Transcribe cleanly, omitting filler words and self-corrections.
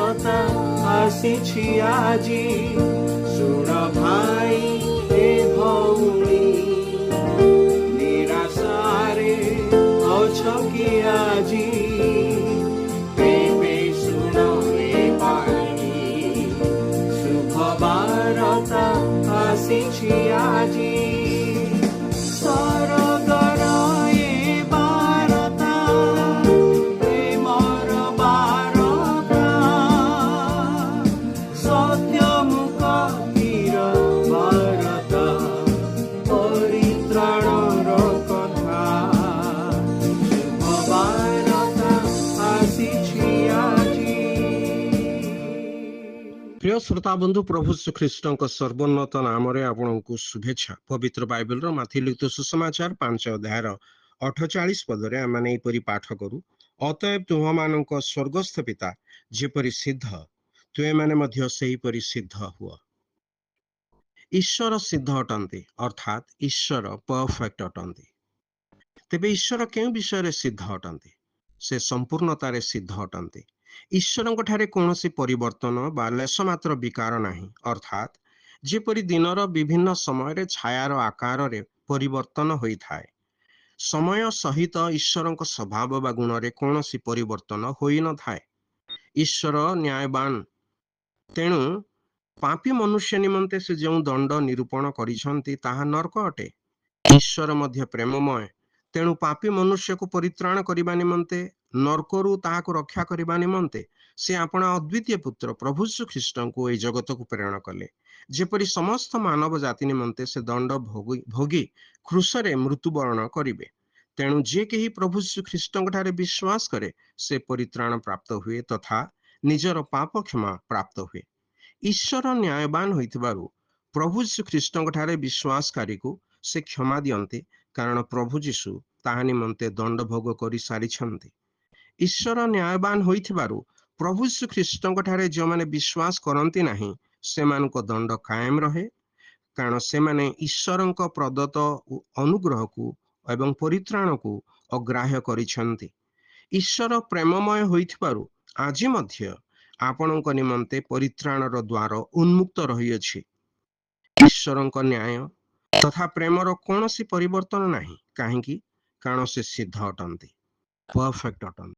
ବାରତା ଆସିଛି ଆଜି। ଶୁଣ ଭାଇ ଏ ଭଉଣୀ, ନିରାଶାରେ ଅଛ କି ଆଜି? ତେବେ ଶୁଣ ଏ ଭାଇ, ଶୁଭ ବାରତା ଆସିଛି ଆଜି। ସରଗର ଏ ବାରତା, ପ୍ରେମର ବାରତା, ସତ୍ୟମୁଖୀର ବାରତା, ପରିତ୍ରାଣର କଥା। ଶୁଭ ବାରତା ଆସିଛି ଆଜି। প্রিয় শ্রোতা বন্ধু, প্রভু শ্রীখ্রিস্টଙ୍କ ସର୍ବୋନ୍ନତ ନାମରେ ଆପଣଙ୍କୁ ଶୁଭେଚ୍ଛା। ପବିତ୍ର ବାଇବେଲର ମାଥି ଲିଖିତ ସୁସମାଚାର 5 ଅଧ୍ୟାୟର 48 ପଦରେ ଆମେ ଏହିପରି ପାଠ କରୁ, ଅତଏବ ତୁମମାନଙ୍କ ସ୍ୱର୍ଗସ୍ଥ ପିତା ଯେପରି ସିଦ୍ଧ, ତୁମେମାନେ ମଧ୍ୟ ସେହିପରି ସିଦ୍ଧ ହୁଅ। ଈଶ୍ୱର ସିଦ୍ଧ ଅଟନ୍ତି, ଅର୍ଥାତ୍ ଈଶ୍ୱର ପରଫେକ୍ଟ ଅଟନ୍ତି। ତେବେ ଈଶ୍ୱର କେଉଁ ବିଷୟରେ ସିଦ୍ଧ ଅଟନ୍ତି? ସେ ସମ୍ପୂର୍ଣ୍ଣତାରେ ସିଦ୍ଧ ଅଟନ୍ତି। ଈଶ୍ୱରଙ୍କ ଠାରେ କୌଣସି ପରିବର୍ତ୍ତନ ବା ଲେଶ ମାତ୍ର ବିକାର ନାହିଁ, ଅର୍ଥାତ୍ ଯେପରି ଦିନର ବିଭିନ୍ନ ସମୟରେ ଛାୟାର ଆକାରରେ ପରିବର୍ତ୍ତନ ହୋଇଥାଏ, ସମୟ ସହିତ ଈଶ୍ୱରଙ୍କ ସ୍ୱଭାବ ବା ଗୁଣରେ କୌଣସି ପରିବର୍ତ୍ତନ ହୋଇନଥାଏ। ଈଶ୍ୱର ନ୍ୟାୟବାନ, ତେଣୁ ପାପୀ ମନୁଷ୍ୟ ନିମନ୍ତେ ସେ ଯେଉଁ ଦଣ୍ଡ ନିରୂପଣ କରିଛନ୍ତି ତାହା ନର୍କ ଅଟେ। ଈଶ୍ୱର ମଧ୍ୟ ପ୍ରେମମୟ, ତେଣୁ ପାପୀ ମନୁଷ୍ୟକୁ ପରିତ୍ରାଣ କରିବା ନିମନ୍ତେ, ନର୍କରୁ ତାହାକୁ ରକ୍ଷା କରିବା ନିମନ୍ତେ ସେ ଆପଣା ଅଦ୍ୱିତୀୟ ପୁତ୍ର ପ୍ରଭୁ ଶ୍ରୀଖ୍ରୀଷ୍ଟଙ୍କୁ ଏହି ଜଗତକୁ ପ୍ରେରଣ କଲେ, ଯେପରି ସମସ୍ତ ମାନବ ଜାତି ନିମନ୍ତେ ସେ ଦଣ୍ଡ ଭୋଗି କ୍ରୁଶରେ ମୃତ୍ୟୁବରଣ କରିବେ। ତେଣୁ ଯେ କେହି ପ୍ରଭୁ ଶ୍ରୀଖ୍ରୀଷ୍ଟଙ୍କ ଠାରେ ବିଶ୍ୱାସ କରେ ସେ ପରିତ୍ରାଣ ପ୍ରାପ୍ତ ହୁଏ ତଥା ନିଜର ପାପ କ୍ଷମା ପ୍ରାପ୍ତ ହୁଏ। ଈଶ୍ୱର ନ୍ୟାୟବାନ ହୋଇଥିବାରୁ ପ୍ରଭୁ ଶ୍ରୀଖ୍ରୀଷ୍ଟଙ୍କ ଠାରେ ବିଶ୍ୱାସକାରୀକୁ ସେ କ୍ଷମା ଦିଅନ୍ତି, କାରଣ ପ୍ରଭୁ ଯୀଶୁ ତାହା ନିମନ୍ତେ ଦଣ୍ଡ ଭୋଗ କରି ସାରିଛନ୍ତି। ଈଶ୍ୱର ନ୍ୟାୟବାନ ହୋଇଥିବାରୁ ପ୍ରଭୁ ଶ୍ରୀଖ୍ରୀଷ୍ଟଙ୍କ ଠାରେ ଯେଉଁମାନେ ବିଶ୍ୱାସ କରନ୍ତି ନାହିଁ ସେମାନଙ୍କ ଦଣ୍ଡ କାଏମ ରହେ, କାରଣ ସେମାନେ ଈଶ୍ୱରଙ୍କ ପ୍ରଦତ୍ତ ଅନୁଗ୍ରହକୁ ଏବଂ ପରିତ୍ରାଣକୁ ଅଗ୍ରାହ୍ୟ କରିଛନ୍ତି। ଈଶ୍ୱର ପ୍ରେମମୟ ହୋଇଥିବାରୁ ଆଜି ମଧ୍ୟ ଆପଣଙ୍କ ନିମନ୍ତେ ପରିତ୍ରାଣର ଦ୍ୱାର ଉନ୍ମୁକ୍ତ ରହିଅଛି। ଈଶ୍ୱରଙ୍କ ନ୍ୟାୟ ତଥା ପ୍ରେମର କୌଣସି ପରିବର୍ତ୍ତନ ନାହିଁ, କାହିଁକି? କାରଣ ସେ ସିଦ୍ଧ ଅଟନ୍ତି, ପରଫେକ୍ଟ ଅଟନ୍ତି।